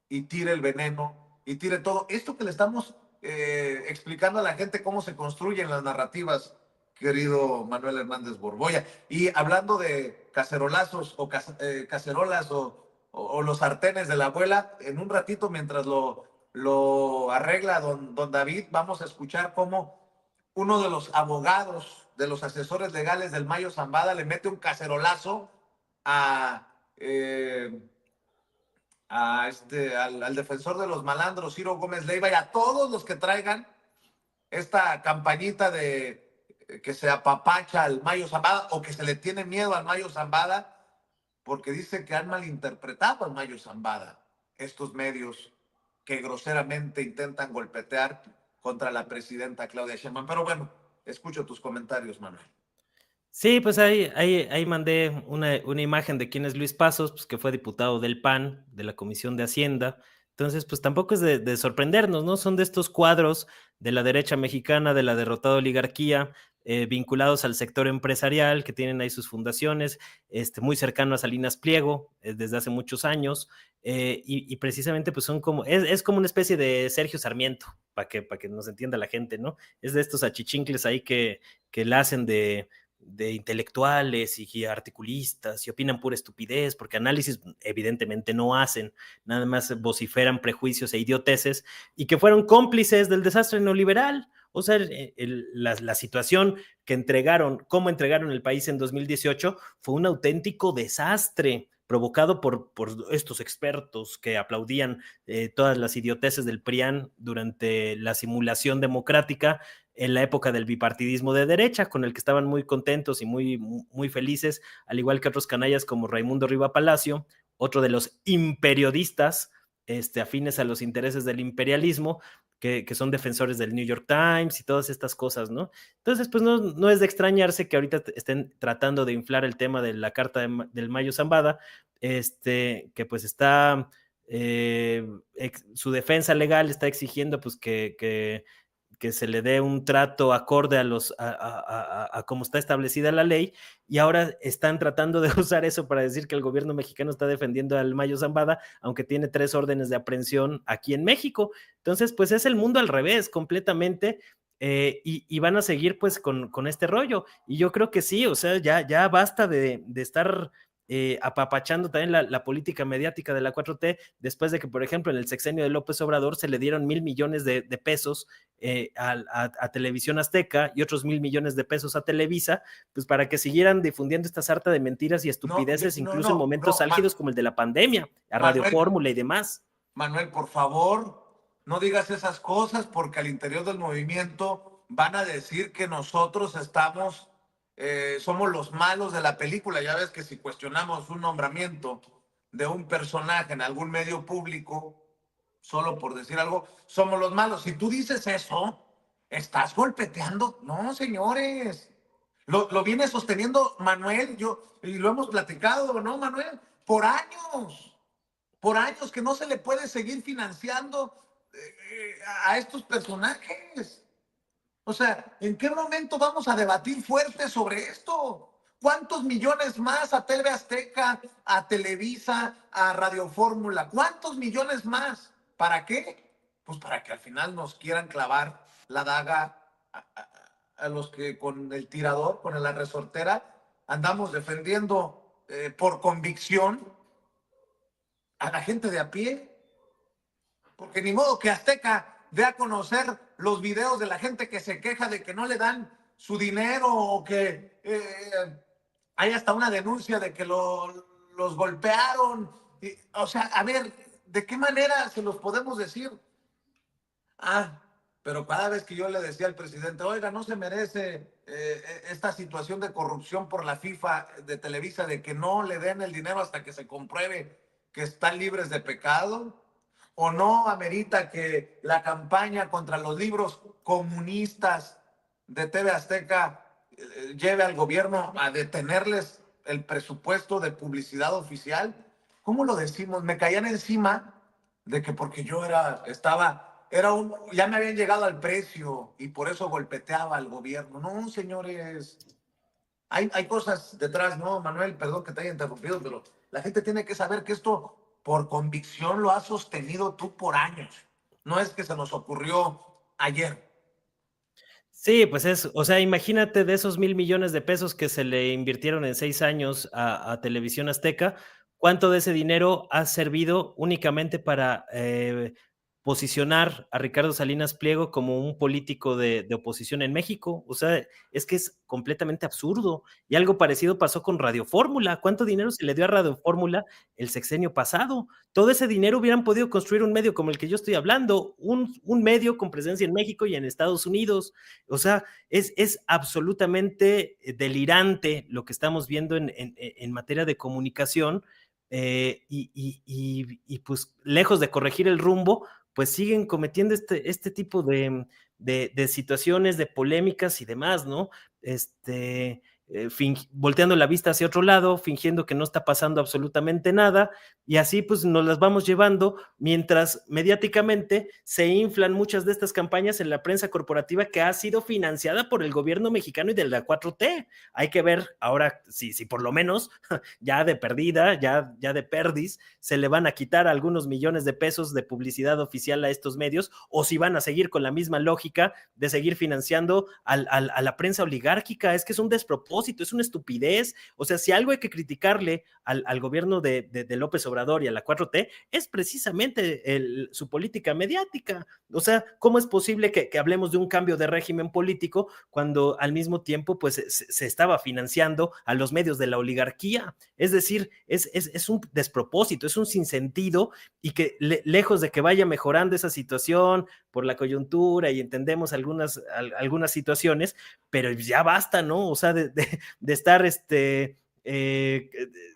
y tire el veneno y tire todo. Esto que le estamos explicando a la gente cómo se construyen las narrativas, querido Manuel Hernández Borboya. Y hablando de cacerolazos o cacerolas o los sartenes de la abuela, en un ratito mientras lo arregla don David, vamos a escuchar cómo uno de los abogados, de los asesores legales del Mayo Zambada, le mete un cacerolazo al defensor de los malandros, Ciro Gómez Leiva, y a todos los que traigan esta campañita de que se apapacha al Mayo Zambada o que se le tiene miedo al Mayo Zambada, porque dice que han malinterpretado al Mayo Zambada estos medios que groseramente intentan golpetear contra la presidenta Claudia Sheinbaum. Pero bueno, escucho tus comentarios, Manuel. Sí, pues ahí mandé una imagen de quién es Luis Pasos, pues que fue diputado del PAN, de la Comisión de Hacienda. Entonces, pues tampoco es de sorprendernos, ¿no? Son de estos cuadros de la derecha mexicana, de la derrotada oligarquía, vinculados al sector empresarial, que tienen ahí sus fundaciones, muy cercano a Salinas Pliego, desde hace muchos años, y precisamente pues son como, es como una especie de Sergio Sarmiento, para que nos entienda la gente, ¿no? Es de estos achichincles ahí que la hacen de intelectuales y articulistas y opinan pura estupidez, porque análisis evidentemente no hacen, nada más vociferan prejuicios e idioteces, y que fueron cómplices del desastre neoliberal. O sea, la situación que cómo entregaron el país en 2018 fue un auténtico desastre provocado por estos expertos que aplaudían todas las idioteces del PRIAN durante la simulación democrática en la época del bipartidismo de derecha, con el que estaban muy contentos y muy felices, al igual que otros canallas como Raimundo Riva Palacio, otro de los imperiodistas afines a los intereses del imperialismo, que son defensores del New York Times y todas estas cosas, ¿no? Entonces, pues no es de extrañarse que ahorita estén tratando de inflar el tema de la carta del Mayo Zambada, que pues está, su defensa legal está exigiendo pues que se le dé un trato acorde a cómo está establecida la ley, y ahora están tratando de usar eso para decir que el gobierno mexicano está defendiendo al Mayo Zambada, aunque tiene 3 órdenes de aprehensión aquí en México. Entonces, pues es el mundo al revés completamente, y van a seguir pues con este rollo. Y yo creo que sí, o sea, ya basta de estar apapachando también la política mediática de la 4T, después de que, por ejemplo, en el sexenio de López Obrador se le dieron 1,000 millones de pesos a Televisión Azteca y otros 1,000 millones de pesos a Televisa, pues para que siguieran difundiendo esta sarta de mentiras y estupideces, incluso en momentos álgidos como el de la pandemia, a Radio Fórmula y demás. Manuel, por favor, no digas esas cosas, porque al interior del movimiento van a decir que nosotros somos los malos de la película. Ya ves que si cuestionamos un nombramiento de un personaje en algún medio público, solo por decir algo, somos los malos. Si tú dices eso, estás golpeteando. No, señores. Lo viene sosteniendo Manuel, y lo hemos platicado, ¿no, Manuel? Por años que no se le puede seguir financiando a estos personajes. O sea, ¿en qué momento vamos a debatir fuerte sobre esto? ¿Cuántos millones más a TV Azteca, a Televisa, a Radio Fórmula? ¿Cuántos millones más? ¿Para qué? Pues para que al final nos quieran clavar la daga a los que con el tirador, con la resortera, andamos defendiendo por convicción a la gente de a pie. Porque ni modo que Azteca dé a conocer los videos de la gente que se queja de que no le dan su dinero o que hay hasta una denuncia de que los golpearon. O sea, a ver, ¿de qué manera se los podemos decir? Pero cada vez que yo le decía al presidente, oiga, no se merece esta situación de corrupción por la FIFA de Televisa, de que no le den el dinero hasta que se compruebe que están libres de pecado, o no amerita que la campaña contra los libros comunistas de TV Azteca lleve al gobierno a detenerles el presupuesto de publicidad oficial. ¿Cómo lo decimos? Me caían encima de que porque yo ya me habían llegado al precio y por eso golpeteaba al gobierno. No, señores, hay cosas detrás, ¿no, Manuel? Perdón que te haya interrumpido, pero la gente tiene que saber que esto por convicción lo has sostenido tú por años. No es que se nos ocurrió ayer. Sí, pues o sea, imagínate de esos 1,000 millones de pesos que se le invirtieron en 6 años a Televisión Azteca, ¿cuánto de ese dinero ha servido únicamente para posicionar a Ricardo Salinas Pliego como un político de oposición en México? O sea, es que es completamente absurdo. Y algo parecido pasó con Radio Fórmula. ¿Cuánto dinero se le dio a Radio Fórmula el sexenio pasado? Todo ese dinero hubieran podido construir un medio como el que yo estoy hablando, un medio con presencia en México y en Estados Unidos. O sea, es absolutamente delirante lo que estamos viendo en materia de comunicación y pues lejos de corregir el rumbo, pues siguen cometiendo este tipo de situaciones, de polémicas y demás, ¿no? Volteando la vista hacia otro lado, fingiendo que no está pasando absolutamente nada, y así pues nos las vamos llevando, mientras mediáticamente se inflan muchas de estas campañas en la prensa corporativa que ha sido financiada por el gobierno mexicano y de la 4T. Hay que ver ahora si por lo menos ya de perdida, ya de perdis, se le van a quitar algunos millones de pesos de publicidad oficial a estos medios, o si van a seguir con la misma lógica de seguir financiando a la prensa oligárquica. Es que es un despropósito, es una estupidez. O sea, si algo hay que criticarle al gobierno de López Obrador y a la 4T, es precisamente su política mediática. O sea, ¿cómo es posible que hablemos de un cambio de régimen político cuando al mismo tiempo pues se estaba financiando a los medios de la oligarquía? Es decir, es un despropósito, es un sinsentido, y que lejos de que vaya mejorando esa situación por la coyuntura, y entendemos algunas situaciones, pero ya basta, ¿no? O sea, de estar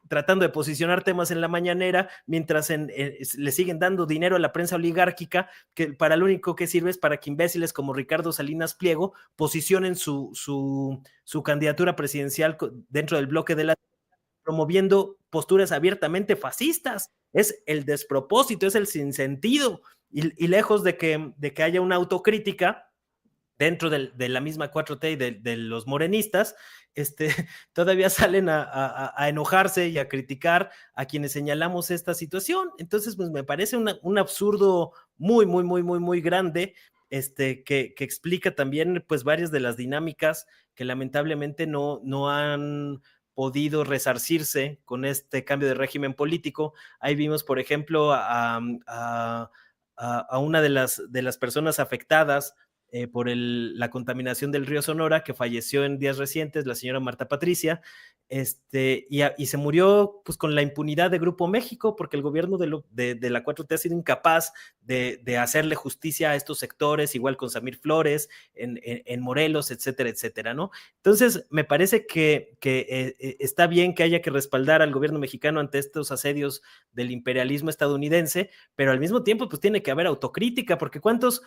tratando de posicionar temas en la mañanera mientras le siguen dando dinero a la prensa oligárquica, que para lo único que sirve es para que imbéciles como Ricardo Salinas Pliego posicionen su candidatura presidencial dentro del bloque de la promoviendo posturas abiertamente fascistas. Es el despropósito, es el sinsentido, y lejos de que haya una autocrítica dentro de la misma 4T y de los morenistas, todavía salen a enojarse y a criticar a quienes señalamos esta situación. Entonces, pues me parece un absurdo muy, muy, muy, muy, muy grande, que explica también pues varias de las dinámicas que lamentablemente no han podido resarcirse con este cambio de régimen político. Ahí vimos, por ejemplo, a una de las personas afectadas por la contaminación del río Sonora, que falleció en días recientes, la señora Marta Patricia, y se murió pues con la impunidad de Grupo México, porque el gobierno de la 4T ha sido incapaz de hacerle justicia a estos sectores, igual con Samir Flores, en Morelos, etcétera, etcétera, ¿no? Entonces, me parece que está bien que haya que respaldar al gobierno mexicano ante estos asedios del imperialismo estadounidense, pero al mismo tiempo, pues tiene que haber autocrítica, porque ¿cuántos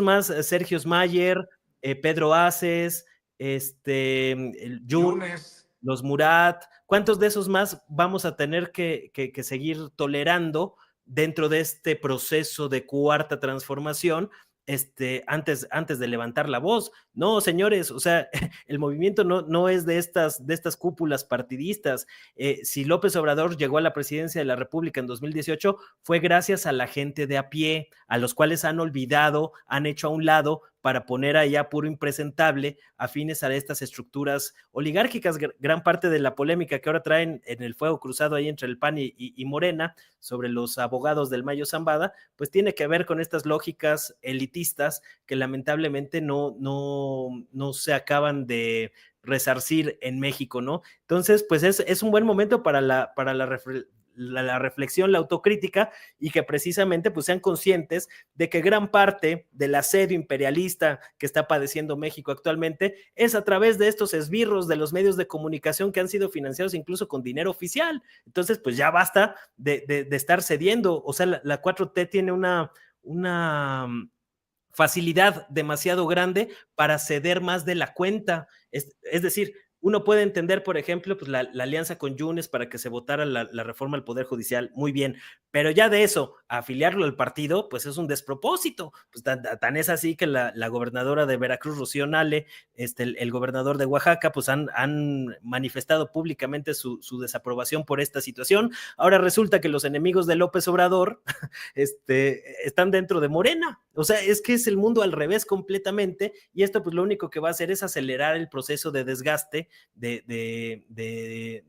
más Sergios Mayer, Pedro Aces, Yunes, los Murat, cuántos de esos más vamos a tener que seguir tolerando dentro de este proceso de cuarta transformación, antes de levantar la voz? No, señores, o sea, el movimiento no es de estas cúpulas partidistas. Si López Obrador llegó a la presidencia de la República en 2018, fue gracias a la gente de a pie, a los cuales han olvidado, han hecho a un lado para poner allá puro impresentable afines a estas estructuras oligárquicas. Gran parte de la polémica que ahora traen en el fuego cruzado ahí entre el PAN y Morena sobre los abogados del Mayo Zambada, pues tiene que ver con estas lógicas elitistas que lamentablemente no se acaban de resarcir en México, ¿no? Entonces, pues es un buen momento para la reflexión, la autocrítica, y que precisamente pues sean conscientes de que gran parte del asedio imperialista que está padeciendo México actualmente es a través de estos esbirros de los medios de comunicación que han sido financiados incluso con dinero oficial. Entonces, pues ya basta de estar cediendo. O sea, la 4T tiene una facilidad demasiado grande para ceder más de la cuenta. Es decir, uno puede entender, por ejemplo, pues la alianza con Yunes para que se votara la reforma al Poder Judicial, muy bien, pero ya de eso, a afiliarlo al partido, pues es un despropósito. Pues tan es así que la gobernadora de Veracruz, Rocío Nale, el gobernador de Oaxaca, pues han manifestado públicamente su desaprobación por esta situación. Ahora resulta que los enemigos de López Obrador están dentro de Morena. O sea, es que es el mundo al revés completamente, y esto pues lo único que va a hacer es acelerar el proceso de desgaste de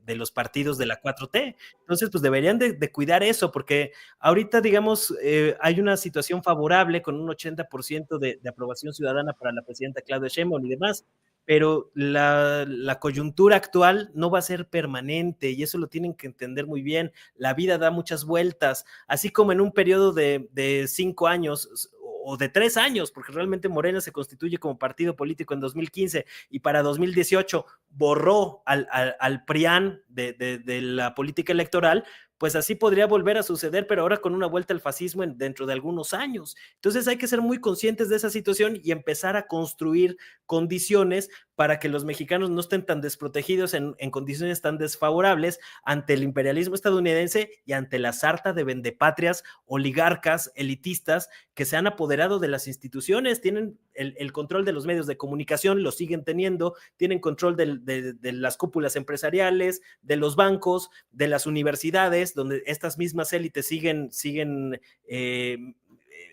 los partidos de la 4T. Entonces, pues deberían de cuidar eso, porque ahorita, digamos, hay una situación favorable con un 80% de aprobación ciudadana para la presidenta Claudia Sheinbaum y demás, pero la coyuntura actual no va a ser permanente, y eso lo tienen que entender muy bien. La vida da muchas vueltas, así como en un periodo de 5 años o de 3 años, porque realmente Morena se constituye como partido político en 2015 y para 2018 borró al PRIAN de la política electoral. Pues así podría volver a suceder, pero ahora con una vuelta al fascismo dentro de algunos años. Entonces hay que ser muy conscientes de esa situación y empezar a construir condiciones para que los mexicanos no estén tan desprotegidos en condiciones tan desfavorables ante el imperialismo estadounidense y ante la sarta de vendepatrias, oligarcas, elitistas que se han apoderado de las instituciones. Tienen el control de los medios de comunicación, lo siguen teniendo, tienen control de las cúpulas empresariales, de los bancos, de las universidades, donde estas mismas élites siguen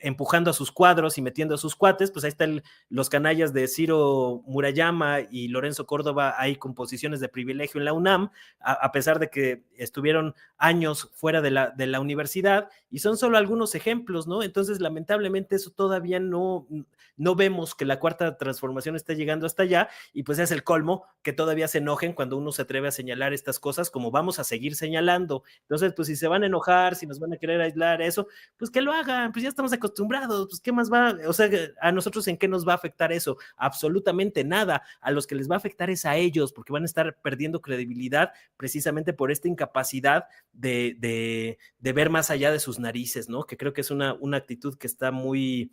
empujando a sus cuadros y metiendo a sus cuates. Pues ahí están los canallas de Ciro Murayama y Lorenzo Córdoba ahí con posiciones de privilegio en la UNAM, a pesar de que estuvieron años fuera de la universidad, y son solo algunos ejemplos, ¿no? Entonces, lamentablemente, eso todavía no vemos que la cuarta transformación está llegando hasta allá, y pues es el colmo que todavía se enojen cuando uno se atreve a señalar estas cosas, como vamos a seguir señalando. Entonces, pues si se van a enojar, si nos van a querer aislar eso, pues que lo hagan, pues ya estamos acostumbrados, pues qué más va, o sea, a nosotros en qué nos va a afectar eso, absolutamente nada. A los que les va a afectar es a ellos, porque van a estar perdiendo credibilidad precisamente por esta incapacidad de ver más allá de sus narices, ¿no? Que creo que es una actitud que está muy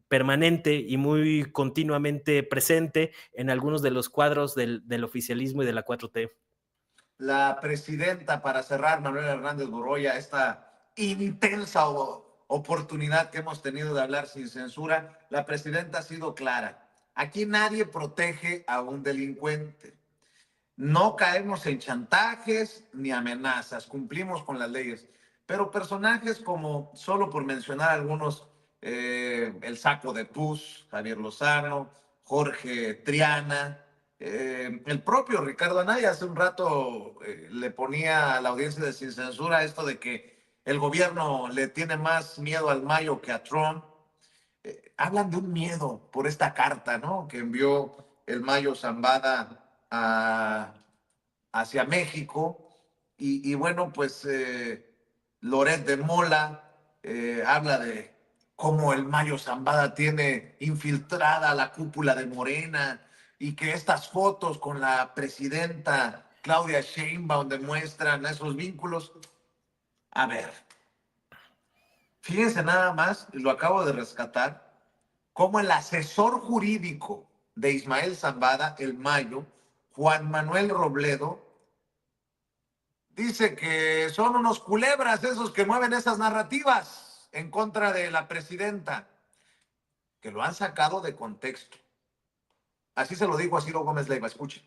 permanente y muy continuamente presente en algunos de los cuadros del oficialismo y de la 4T. La presidenta, para cerrar, Manuela Hernández Borroya, esta intensa oportunidad que hemos tenido de hablar sin censura, la presidenta ha sido clara. Aquí nadie protege a un delincuente. No caemos en chantajes ni amenazas, cumplimos con las leyes. Pero personajes como, solo por mencionar algunos, el Saco de Pus, Javier Lozano, Jorge Triana, el propio Ricardo Anaya, hace un rato le ponía a la audiencia de Sin Censura esto de que el gobierno le tiene más miedo al Mayo que a Trump. Hablan de un miedo por esta carta, ¿no?, que envió el Mayo Zambada hacia México. Y bueno, pues Loret de Mola habla de cómo el Mayo Zambada tiene infiltrada la cúpula de Morena, y que estas fotos con la presidenta Claudia Sheinbaum demuestran esos vínculos. A ver, fíjense nada más, lo acabo de rescatar, cómo el asesor jurídico de Ismael Zambada, el Mayo, Juan Manuel Robledo, dice que son unos culebras esos que mueven esas narrativas en contra de la presidenta, que lo han sacado de contexto. Así se lo dijo a Ciro Gómez Leiva, escuchen.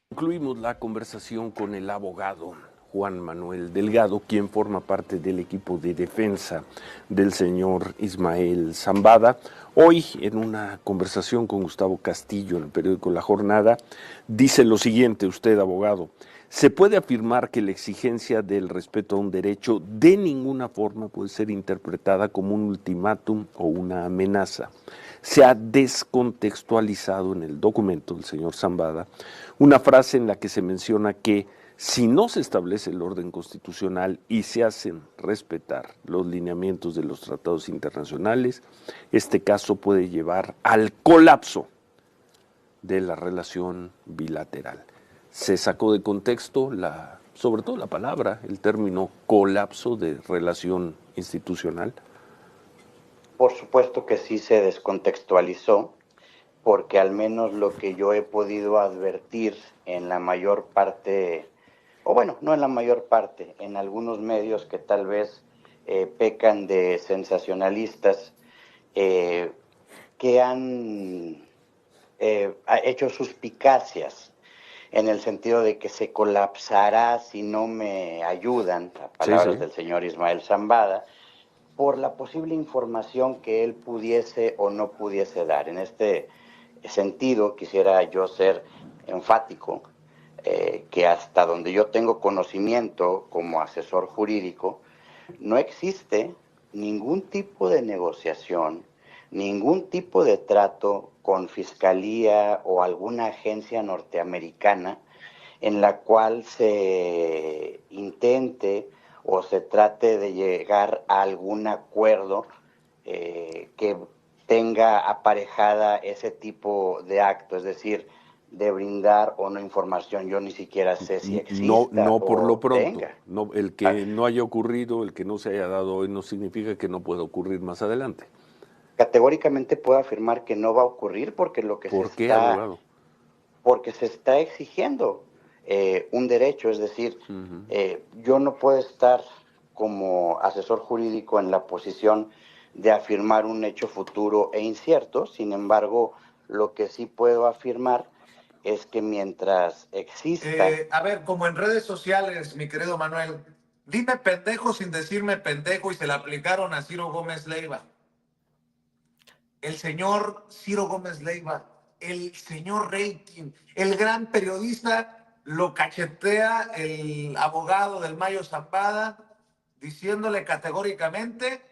Concluimos la conversación con el abogado Juan Manuel Delgado, quien forma parte del equipo de defensa del señor Ismael Zambada. Hoy, en una conversación con Gustavo Castillo en el periódico La Jornada, dice lo siguiente, usted, abogado: se puede afirmar que la exigencia del respeto a un derecho de ninguna forma puede ser interpretada como un ultimátum o una amenaza. Se ha descontextualizado en el documento del señor Zambada una frase en la que se menciona que si no se establece el orden constitucional y se hacen respetar los lineamientos de los tratados internacionales, este caso puede llevar al colapso de la relación bilateral. Se sacó de contexto, sobre todo la palabra, el término colapso de relación institucional. Por supuesto que sí se descontextualizó, porque al menos lo que yo he podido advertir en la mayor parte, o bueno, no en la mayor parte, en algunos medios que tal vez pecan de sensacionalistas, que han hecho suspicacias en el sentido de que se colapsará si no me ayudan, a palabras del señor Ismael Zambada, por la posible información que él pudiese o no pudiese dar. En este sentido, quisiera yo ser enfático, que hasta donde yo tengo conocimiento como asesor jurídico, no existe ningún tipo de negociación, ningún tipo de trato con fiscalía o alguna agencia norteamericana en la cual se intente o se trate de llegar a algún acuerdo que tenga aparejada ese tipo de acto, es decir, de brindar o no información. Yo ni siquiera sé si exista no por lo pronto. tenga. No, el que no haya ocurrido, el que no se haya dado hoy, no significa que no pueda ocurrir más adelante. Categóricamente puedo afirmar que no va a ocurrir porque lo que ¿Por qué, abogado? Porque se está exigiendo un derecho, es decir, yo no puedo estar como asesor jurídico en la posición de afirmar un hecho futuro e incierto. Sin embargo, lo que sí puedo afirmar es que mientras exista... A ver, como en redes sociales, mi querido Manuel, dime pendejo sin decirme pendejo, y se le aplicaron a Ciro Gómez Leiva. El señor Ciro Gómez Leiva, el señor rating, el gran periodista, lo cachetea el abogado del Mayo Zambada, diciéndole categóricamente: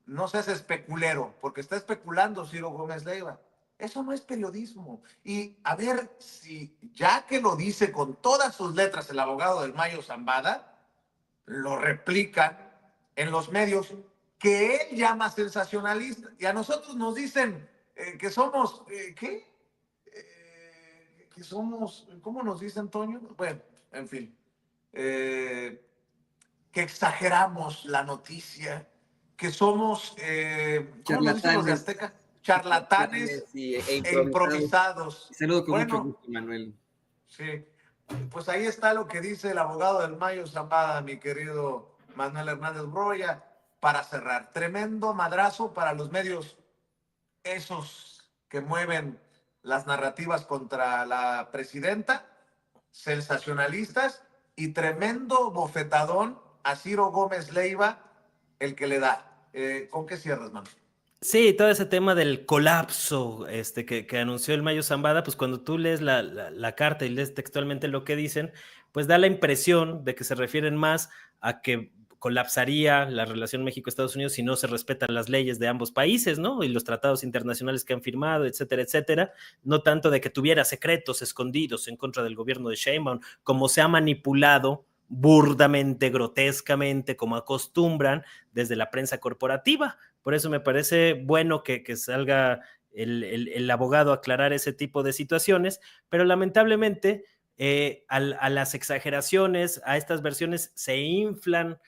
no seas especulero, porque está especulando Ciro Gómez Leiva. Eso no es periodismo. Y a ver si, ya que lo dice con todas sus letras el abogado del Mayo Zambada, lo replican en los medios que él llama sensacionalista. Y a nosotros nos dicen que somos, ¿qué? Que somos, ¿cómo nos dicen, Toño? Bueno, en fin. Que exageramos la noticia, que somos, ¿cómo nos dicen los de Azteca? Charlatanes e improvisados. Saludo con mucho Bueno, gusto, Manuel. sí, pues ahí está lo que dice el abogado del Mayo Zambada, mi querido Manuel Hernández Broya, para cerrar. Tremendo madrazo para los medios, esos que mueven las narrativas contra la presidenta, sensacionalistas, y tremendo bofetadón a Ciro Gómez Leiva, el que le da. ¿Con qué cierras, Manuel? Sí, todo ese tema del colapso que anunció el Mayo Zambada, pues cuando tú lees la carta y lees textualmente lo que dicen, pues da la impresión de que se refieren más a que colapsaría la relación México-Estados Unidos si no se respetan las leyes de ambos países, ¿no? Y los tratados internacionales que han firmado, etcétera, etcétera. No tanto de que tuviera secretos escondidos en contra del gobierno de Sheinbaum, como se ha manipulado burdamente, grotescamente, como acostumbran desde la prensa corporativa. Por eso me parece bueno que salga el abogado a aclarar ese tipo de situaciones, pero lamentablemente a las exageraciones, a estas versiones se inflan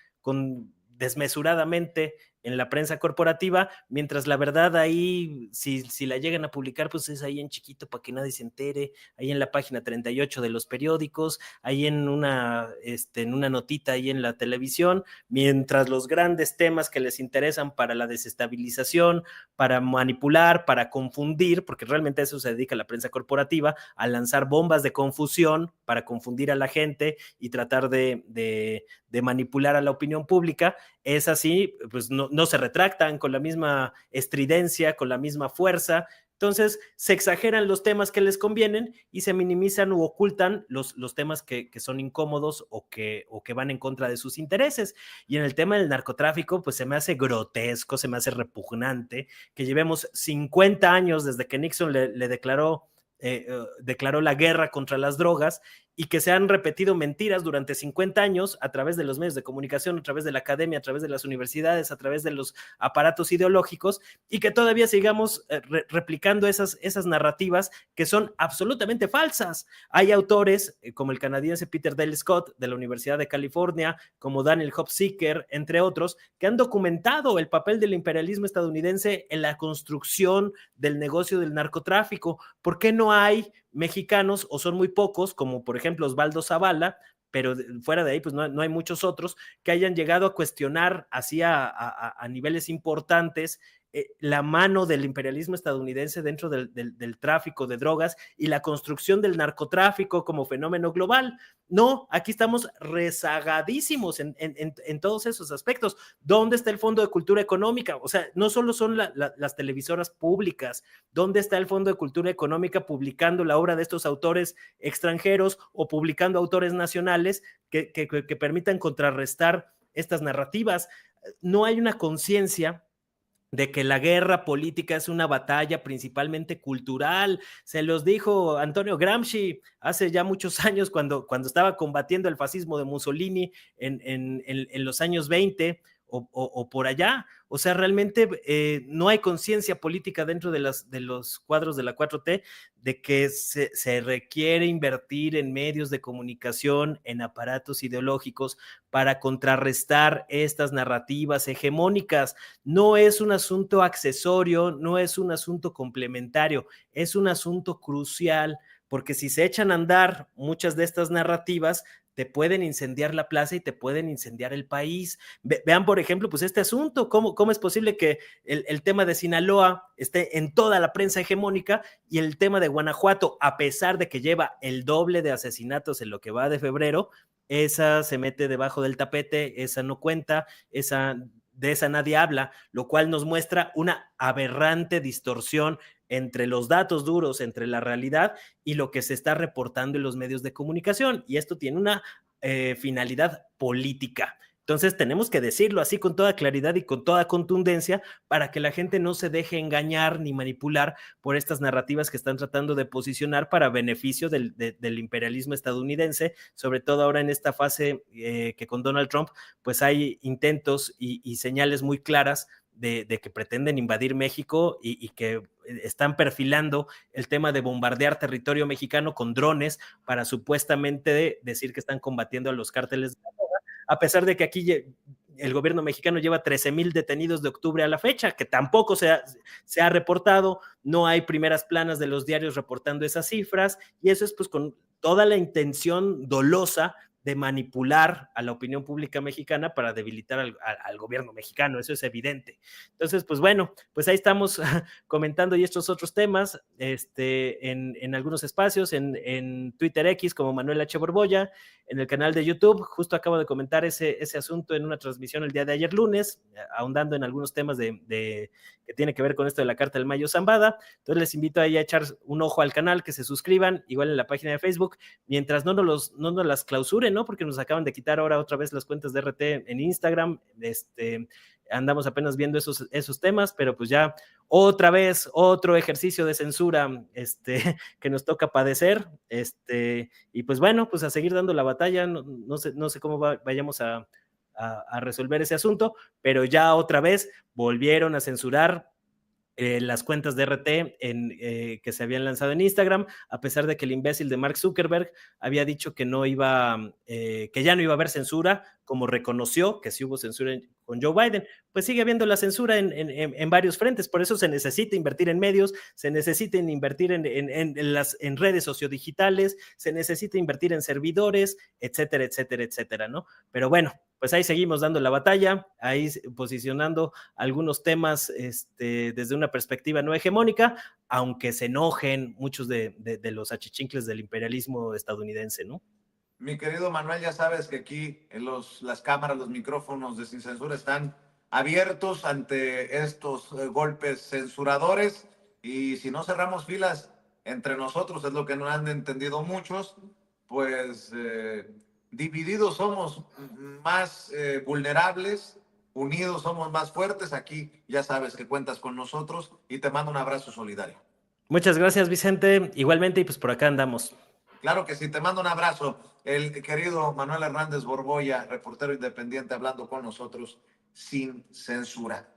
desmesuradamente en la prensa corporativa, mientras la verdad ahí, si la llegan a publicar, pues es ahí en chiquito para que nadie se entere, ahí en la página 38 de los periódicos, ahí en una notita ahí en la televisión, mientras los grandes temas que les interesan para la desestabilización, para manipular, para confundir, porque realmente a eso se dedica la prensa corporativa, a lanzar bombas de confusión para confundir a la gente y tratar de manipular a la opinión pública, es así, pues no se retractan con la misma estridencia, con la misma fuerza. Entonces, se exageran los temas que les convienen y se minimizan u ocultan los temas que son incómodos o que van en contra de sus intereses. Y en el tema del narcotráfico, pues se me hace grotesco, se me hace repugnante que llevemos 50 años desde que Nixon le declaró la guerra contra las drogas y que se han repetido mentiras durante 50 años a través de los medios de comunicación, a través de la academia, a través de las universidades, a través de los aparatos ideológicos, y que todavía sigamos replicando esas narrativas que son absolutamente falsas. Hay autores como el canadiense Peter Dale Scott de la Universidad de California, como Daniel Hofstadter, entre otros, que han documentado el papel del imperialismo estadounidense en la construcción del negocio del narcotráfico. ¿Por qué no hay mexicanos, o son muy pocos, como por ejemplo Osvaldo Zavala, pero fuera de ahí pues no hay muchos otros que hayan llegado a cuestionar así a niveles importantes la mano del imperialismo estadounidense dentro del tráfico de drogas y la construcción del narcotráfico como fenómeno global? No, aquí estamos rezagadísimos en todos esos aspectos. ¿Dónde está el Fondo de Cultura Económica? O sea, no solo son las televisoras públicas. ¿Dónde está el Fondo de Cultura Económica publicando la obra de estos autores extranjeros o publicando autores nacionales que permitan contrarrestar estas narrativas? No hay una conciencia de que la guerra política es una batalla principalmente cultural. Se los dijo Antonio Gramsci hace ya muchos años cuando estaba combatiendo el fascismo de Mussolini en los años 20 o por allá. O sea, realmente no hay conciencia política dentro de los cuadros de la 4T de que se requiere invertir en medios de comunicación, en aparatos ideológicos para contrarrestar estas narrativas hegemónicas. No es un asunto accesorio, no es un asunto complementario, es un asunto crucial, porque si se echan a andar muchas de estas narrativas, te pueden incendiar la plaza y te pueden incendiar el país. Vean, por ejemplo, pues este asunto, ¿cómo es posible que el tema de Sinaloa esté en toda la prensa hegemónica y el tema de Guanajuato, a pesar de que lleva el doble de asesinatos en lo que va de febrero, esa se mete debajo del tapete, esa no cuenta, de esa nadie habla, lo cual nos muestra una aberrante distorsión entre los datos duros, entre la realidad y lo que se está reportando en los medios de comunicación? Y esto tiene una finalidad política. Entonces tenemos que decirlo así con toda claridad y con toda contundencia para que la gente no se deje engañar ni manipular por estas narrativas que están tratando de posicionar para beneficio del imperialismo estadounidense, sobre todo ahora en esta fase que con Donald Trump pues hay intentos y señales muy claras de que pretenden invadir México y que están perfilando el tema de bombardear territorio mexicano con drones para supuestamente decir que están combatiendo a los cárteles de la droga, a pesar de que aquí el gobierno mexicano lleva 13,000 detenidos de octubre a la fecha, que tampoco se ha reportado, no hay primeras planas de los diarios reportando esas cifras, y eso es pues con toda la intención dolosa de manipular a la opinión pública mexicana para debilitar al gobierno mexicano, eso es evidente. Entonces, pues bueno, pues ahí estamos comentando y estos otros temas en algunos espacios, en Twitter X como Manuel H. Borbolla, en el canal de YouTube, justo acabo de comentar ese asunto en una transmisión el día de ayer lunes, ahondando en algunos temas que tiene que ver con esto de la Carta del Mayo Zambada. Entonces les invito ahí a echar un ojo al canal, que se suscriban, igual en la página de Facebook, mientras no nos las clausuren, ¿no? Porque nos acaban de quitar ahora otra vez las cuentas de RT en Instagram. Andamos apenas viendo esos temas, pero pues ya otra vez otro ejercicio de censura que nos toca padecer, y pues bueno, pues a seguir dando la batalla. No sé cómo vayamos a resolver ese asunto, pero ya otra vez volvieron a censurar las cuentas de RT que se habían lanzado en Instagram, a pesar de que el imbécil de Mark Zuckerberg había dicho que no iba, que ya no iba a haber censura, como reconoció que sí hubo censura con Joe Biden, pues sigue habiendo la censura en varios frentes. Por eso se necesita invertir en medios, se necesita invertir en redes sociodigitales, se necesita invertir en servidores, etcétera, etcétera, etcétera, ¿no? Pero bueno, pues ahí seguimos dando la batalla, ahí posicionando algunos temas desde una perspectiva no hegemónica, aunque se enojen muchos de los achichincles del imperialismo estadounidense, ¿no? Mi querido Manuel, ya sabes que aquí las cámaras, los micrófonos de Sin Censura están abiertos ante estos golpes censuradores, y si no cerramos filas entre nosotros, es lo que no han entendido muchos, pues divididos somos más vulnerables, unidos somos más fuertes. Aquí ya sabes que cuentas con nosotros y te mando un abrazo solidario. Muchas gracias, Vicente. Igualmente, y pues por acá andamos. Claro que sí, te mando un abrazo. El querido Manuel Hernández Borboya, reportero independiente, hablando con nosotros sin censura.